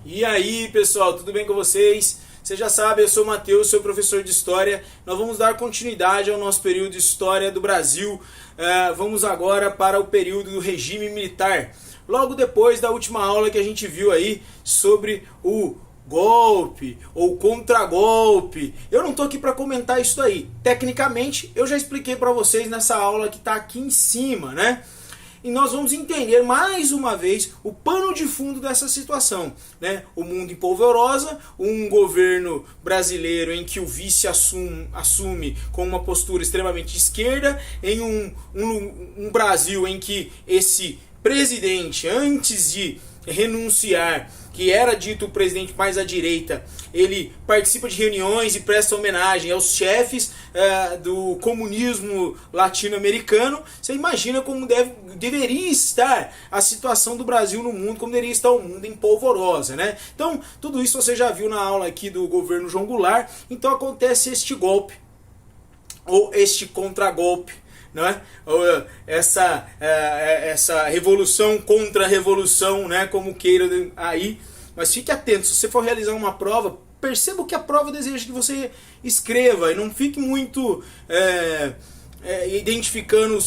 E aí, pessoal, tudo bem com vocês? Você já sabe, eu sou o Matheus, sou professor de História. Nós vamos dar continuidade ao nosso período de História do Brasil. Vamos agora para o período do regime militar. Logo depois da última aula que a gente viu aí sobre o golpe ou contragolpe. Eu não estou aqui para comentar isso aí. Tecnicamente, eu já expliquei para vocês nessa aula que está aqui em cima, né? E nós vamos entender mais uma vez o pano de fundo dessa situação, né? O mundo em polvorosa, um governo brasileiro em que o vice assume com uma postura extremamente de esquerda, em um Brasil em que esse presidente, antes de renunciar, que era dito o presidente mais à direita, ele participa de reuniões e presta homenagem aos chefes do comunismo latino-americano. Você imagina como deveria estar a situação do Brasil no mundo, como deveria estar o mundo em polvorosa, né? Então, tudo isso você já viu na aula aqui do governo João Goulart. Então acontece este golpe, ou este contragolpe, não é? Essa revolução contra revolução, né? Como queira aí. Mas fique atento, se você for realizar uma prova, perceba o que a prova deseja que você escreva e não fique muito identificando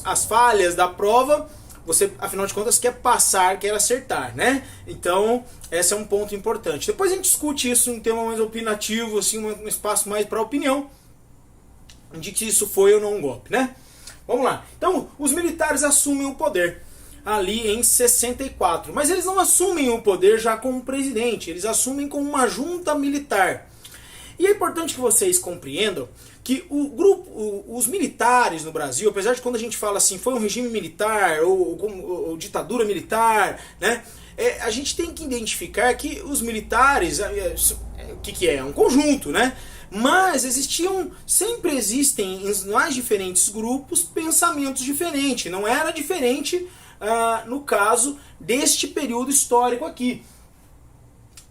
as falhas da prova. Você, afinal de contas, quer passar, quer acertar, né? Então, esse é um ponto importante. Depois a gente discute isso em um tema mais opinativo, assim, um espaço mais para opinião, de que isso foi ou não um golpe, né? Vamos lá. Então, os militares assumem o poder ali em 64. Mas eles não assumem o poder já como presidente, eles assumem com uma junta militar. E é importante que vocês compreendam que os militares no Brasil, apesar de quando a gente fala assim, foi um regime militar ou ditadura militar, né? A gente tem que identificar que os militares, o que é? Um conjunto, né? Mas sempre existem em mais diferentes grupos pensamentos diferentes. Não era diferente no caso deste período histórico aqui.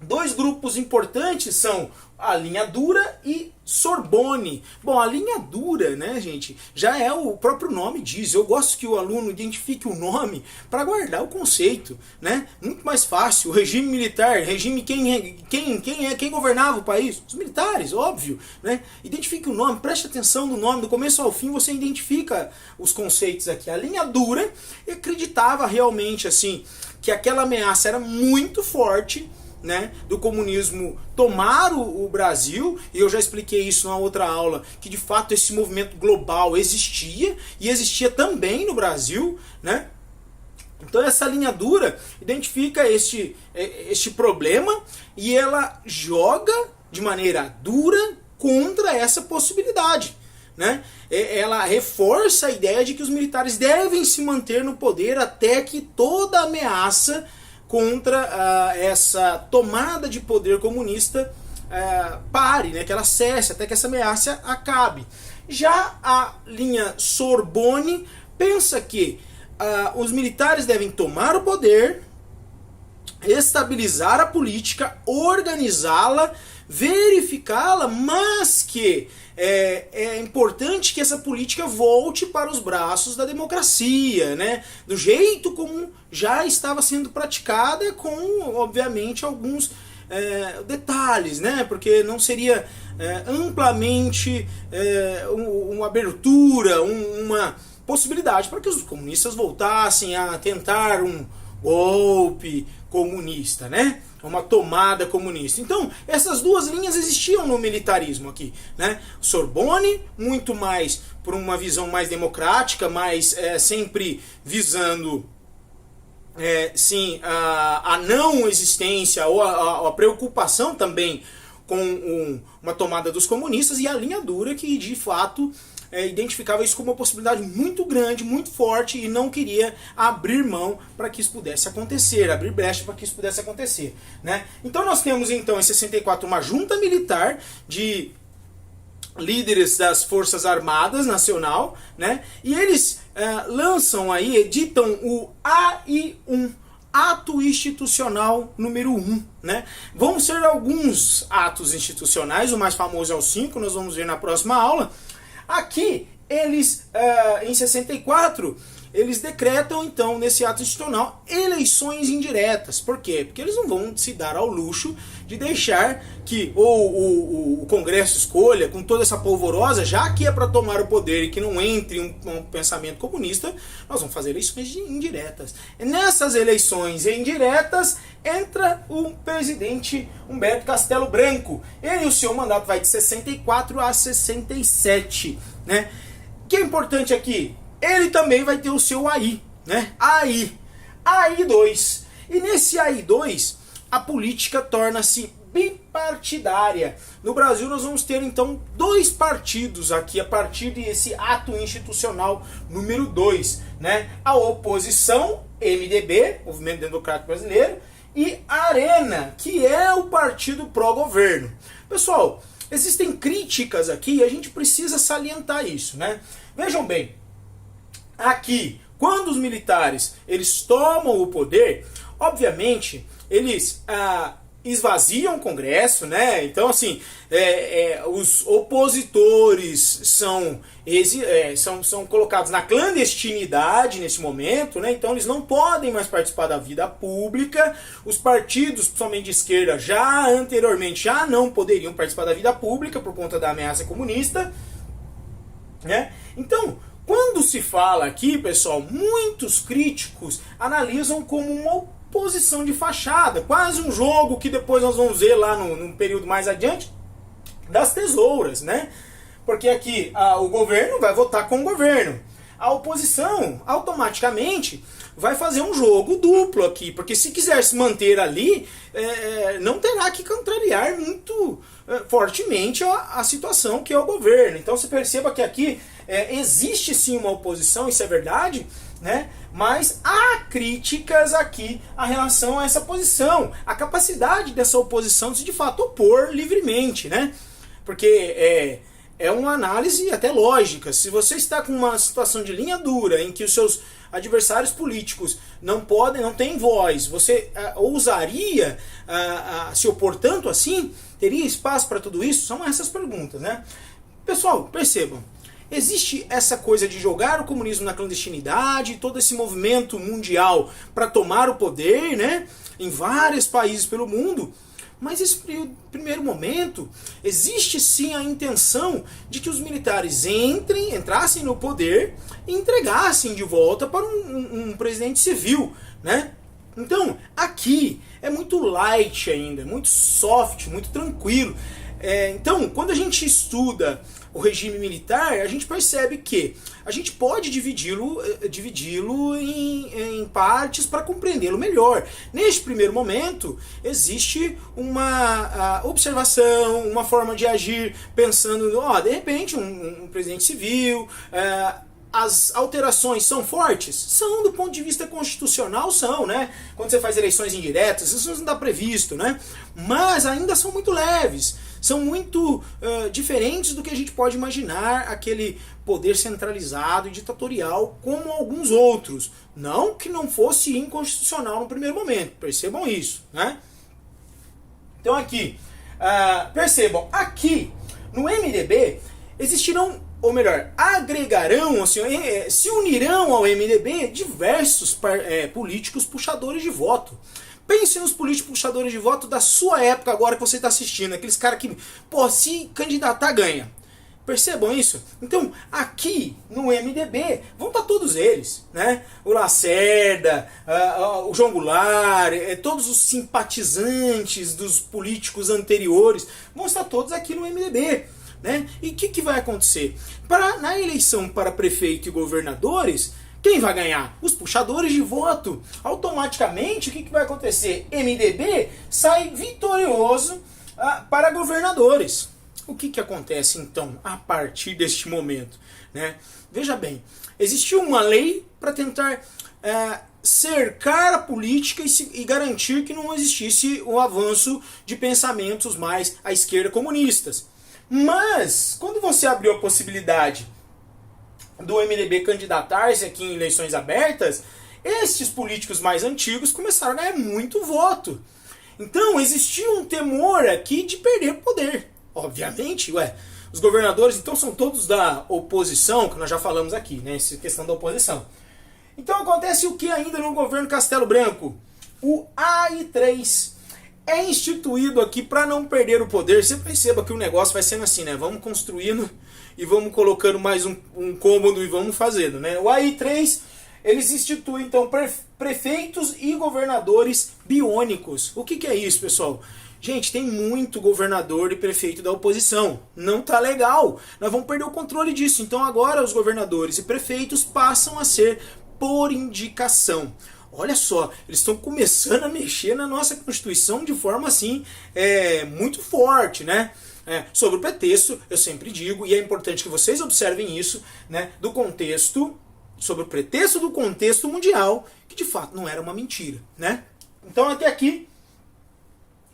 Dois grupos importantes são a linha dura e Sorbonne. Bom, a linha dura, né, gente, já é o próprio nome diz. Eu gosto que o aluno identifique o nome para guardar o conceito, né? Muito mais fácil. O regime militar, quem governava o país? Os militares, óbvio, né? Identifique o nome, preste atenção no nome, do começo ao fim você identifica os conceitos aqui. A linha dura acreditava realmente assim que aquela ameaça era muito forte, né, do comunismo tomar o Brasil, e eu já expliquei isso na outra aula, que de fato esse movimento global existia, e existia também no Brasil, né? Então essa linha dura identifica este problema, e ela joga de maneira dura contra essa possibilidade, né? Ela reforça a ideia de que os militares devem se manter no poder até que toda ameaça contra essa tomada de poder comunista pare, né, que ela cesse, até que essa ameaça acabe. Já a linha Sorbonne pensa que os militares devem tomar o poder, estabilizar a política, organizá-la, verificá-la, mas que é importante que essa política volte para os braços da democracia, né? Do jeito como já estava sendo praticada, com, obviamente, alguns detalhes, né? Porque não seria amplamente uma abertura, uma possibilidade para que os comunistas voltassem a tentar um golpe comunista, né? Uma tomada comunista. Então, essas duas linhas existiam no militarismo aqui, né? Sorbonne, muito mais por uma visão mais democrática, mas sempre visando sim, a não existência ou a preocupação também com uma tomada dos comunistas, e a linha dura que de fato identificava isso como uma possibilidade muito grande, muito forte, e não queria abrir mão para que isso pudesse acontecer, abrir brecha para que isso pudesse acontecer, né? Então nós temos então em 64 uma junta militar de líderes das Forças Armadas Nacional, né? E eles lançam aí, editam o AI-1, Ato Institucional número 1, né? Vão ser alguns atos institucionais, o mais famoso é o 5, nós vamos ver na próxima aula. Aqui, eles, em 64, eles decretam, então, nesse ato institucional, eleições indiretas. Por quê? Porque eles não vão se dar ao luxo de deixar que o Congresso escolha, com toda essa polvorosa, já que é para tomar o poder e que não entre um pensamento comunista, nós vamos fazer eleições indiretas. E nessas eleições indiretas, entra o presidente Humberto Castelo Branco. Ele e o seu mandato vai de 64 a 67. Né? O que é importante aqui? Ele também vai ter o seu AI, né? AI2. E nesse AI2, a política torna-se bipartidária. No Brasil nós vamos ter então 2 partidos aqui a partir desse ato institucional número 2, né? A oposição, MDB, Movimento Democrático Brasileiro, e a Arena, que é o partido pró-governo. Pessoal, existem críticas aqui e a gente precisa salientar isso, né? Vejam bem, aqui, quando os militares eles tomam o poder, obviamente eles esvaziam o Congresso, né? Então, assim, os opositores são colocados na clandestinidade nesse momento, né? Então eles não podem mais participar da vida pública. Os partidos, principalmente de esquerda, já anteriormente já não poderiam participar da vida pública por conta da ameaça comunista, né? Então, quando se fala aqui, pessoal, muitos críticos analisam como uma oposição de fachada, quase um jogo que depois nós vamos ver lá num período mais adiante, das tesouras, né? Porque aqui o governo vai votar com o governo. A oposição, automaticamente, vai fazer um jogo duplo aqui, porque se quiser se manter ali, não terá que contrariar muito fortemente a situação que é o governo. Então você perceba que aqui existe sim uma oposição, isso é verdade, né? Mas há críticas aqui a relação a essa posição, a capacidade dessa oposição de fato opor livremente, né? Porque é uma análise até lógica. Se você está com uma situação de linha dura em que os seus adversários políticos não têm voz, você ousaria se opor tanto assim? Teria espaço para tudo isso? São essas perguntas, né? Pessoal, percebam. Existe essa coisa de jogar o comunismo na clandestinidade, todo esse movimento mundial para tomar o poder, né, em vários países pelo mundo, mas nesse primeiro momento existe sim a intenção de que os militares entrassem no poder e entregassem de volta para um presidente civil, né? Então, aqui é muito light ainda, muito soft, muito tranquilo. Então, quando a gente estuda o regime militar, a gente percebe que a gente pode dividi-lo em partes para compreendê-lo melhor. Neste primeiro momento, existe uma observação, uma forma de agir, pensando, de repente, um presidente civil. As alterações são fortes? São, do ponto de vista constitucional, são, né? Quando você faz eleições indiretas, isso não está previsto, né? Mas ainda são muito leves. São muito diferentes do que a gente pode imaginar aquele poder centralizado e ditatorial como alguns outros. Não que não fosse inconstitucional no primeiro momento, percebam isso, né? Então aqui, percebam, aqui no MDB existirão, ou melhor, agregarão, assim, se unirão ao MDB diversos políticos puxadores de voto. Pense nos políticos puxadores de voto da sua época agora que você está assistindo. Aqueles caras que, se candidatar, ganha. Percebam isso? Então, aqui no MDB, vão estar todos eles, né? O Lacerda, o João Goulart, todos os simpatizantes dos políticos anteriores, vão estar todos aqui no MDB. Né? E o que vai acontecer? Na eleição para prefeito e governadores, quem vai ganhar? Os puxadores de voto. Automaticamente, o que vai acontecer? MDB sai vitorioso para governadores. O que acontece então a partir deste momento? Né? Veja bem, existiu uma lei para tentar cercar a política e garantir que não existisse o avanço de pensamentos mais à esquerda comunistas. Mas, quando você abriu a possibilidade do MDB candidatar-se aqui em eleições abertas, esses políticos mais antigos começaram a ganhar muito voto. Então, existia um temor aqui de perder poder. Obviamente, os governadores então são todos da oposição, que nós já falamos aqui, né? Essa questão da oposição. Então acontece o que ainda no governo Castelo Branco? O AI3 é instituído aqui para não perder o poder. Você perceba que o negócio vai sendo assim, né? Vamos construindo e vamos colocando mais um cômodo e vamos fazendo, né? O AI3, eles instituem então prefeitos e governadores biônicos. O que é isso, pessoal? Gente, tem muito governador e prefeito da oposição. Não tá legal. Nós vamos perder o controle disso. Então agora os governadores e prefeitos passam a ser por indicação. Olha só, eles estão começando a mexer na nossa Constituição de forma assim, muito forte, né? Sobre o pretexto, eu sempre digo, e é importante que vocês observem isso, né? Do contexto, sobre o pretexto do contexto mundial, que de fato não era uma mentira, né? Então até aqui,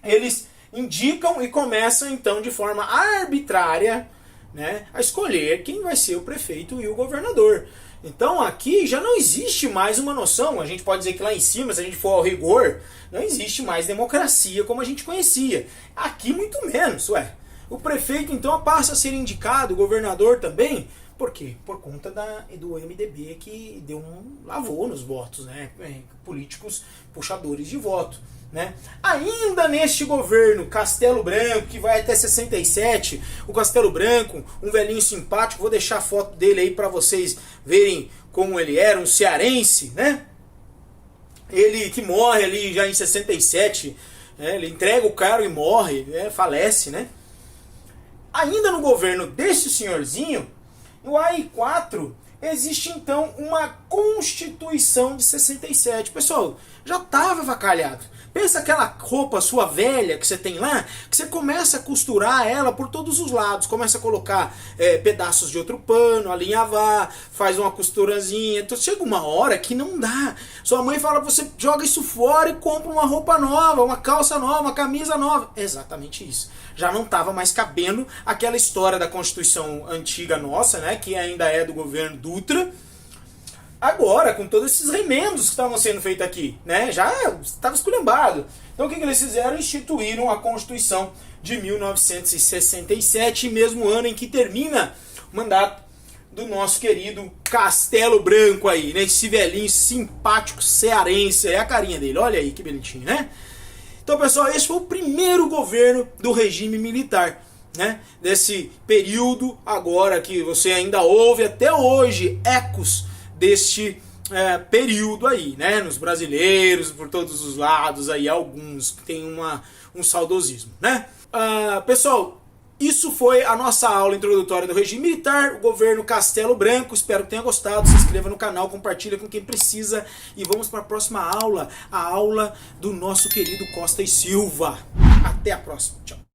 eles indicam e começam então de forma arbitrária, né, a escolher quem vai ser o prefeito e o governador. Então aqui já não existe mais uma noção, a gente pode dizer que lá em cima, se a gente for ao rigor, não existe mais democracia como a gente conhecia. Aqui muito menos, O prefeito então passa a ser indicado, o governador também. Por quê? Por conta do MDB que lavou nos votos, né? Políticos puxadores de voto. Né? Ainda neste governo Castelo Branco, que vai até 67, o Castelo Branco, um velhinho simpático, vou deixar a foto dele aí para vocês verem como ele era, um cearense, né? Ele que morre ali já em 67, ele entrega o cargo e morre, falece, né? Ainda no governo desse senhorzinho, no AI4, existe então uma Constituição de 67. Pessoal, já estava avacalhado. Pensa aquela roupa sua velha que você tem lá, que você começa a costurar ela por todos os lados, começa a colocar pedaços de outro pano, alinhavar, faz uma costurazinha. Então chega uma hora que não dá. Sua mãe fala, você joga isso fora e compra uma roupa nova, uma calça nova, uma camisa nova. É exatamente isso. Já não estava mais cabendo aquela história da Constituição antiga nossa, né, que ainda é do governo Dutra. Agora, com todos esses remendos que estavam sendo feitos aqui, né? Já estava esculhambado. Então o que eles fizeram? Instituíram a Constituição de 1967, mesmo ano em que termina o mandato do nosso querido Castelo Branco aí, né? Esse velhinho simpático cearense, é a carinha dele, olha aí que bonitinho, né? Então, pessoal, esse foi o primeiro governo do regime militar, né? Desse período agora que você ainda ouve até hoje ecos deste período aí, né? Nos brasileiros, por todos os lados aí, alguns que tem um saudosismo, né? Pessoal, isso foi a nossa aula introdutória do regime militar, o governo Castelo Branco. Espero que tenha gostado. Se inscreva no canal, compartilha com quem precisa e vamos para a próxima aula, a aula do nosso querido Costa e Silva. Até a próxima. Tchau.